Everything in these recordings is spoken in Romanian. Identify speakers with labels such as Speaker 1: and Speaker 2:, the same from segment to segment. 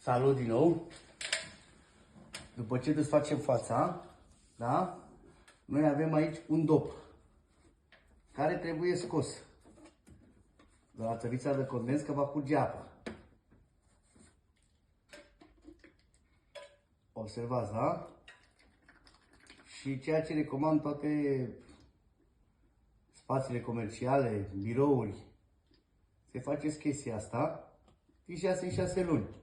Speaker 1: Salut din nou! După ce desfacem fața, da? Noi avem aici un dop care trebuie scos de la țăvița de condens, că va curge apa. Observați, da? Și ceea ce recomand toate spațiile comerciale, birouri, se faceți chestia asta din 6 în 6 luni.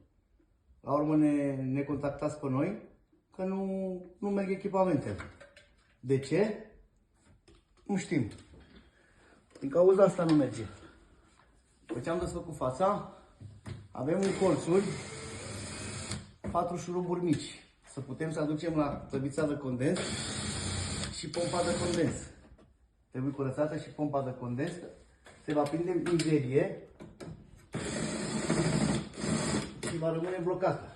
Speaker 1: La urmă ne contactați pe noi că nu merg echipamentele. De ce? Nu știm. Din cauza asta nu merge. După ce am desfăcut fața, avem în colțuri 4 șuruburi mici. Să putem să aducem la țăvița de condens și pompa de condens. Trebuie curățată și pompa de condens. Se va prinde în mizerie și va rămâne blocată.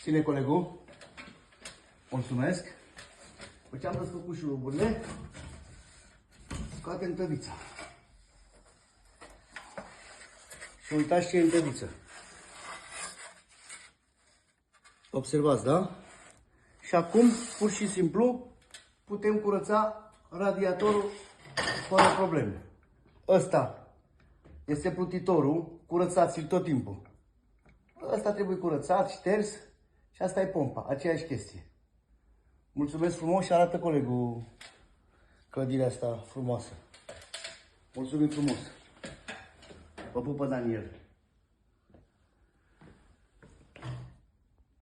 Speaker 1: Ține colegul. Mulțumesc. După ce am desfăcut șuruburile, scoatem tăvița. Și uitați ce e în tăviță. Observați, da? Și acum, pur și simplu, putem curăța radiatorul fără probleme. Ăsta este plutitorul, curățați-l tot timpul. Ăsta trebuie curățat, șters și asta e pompa, aceeași chestie. Mulțumesc frumos și arată colegul clădirea asta frumoasă. Mulțumim frumos. Vă pupă Daniel.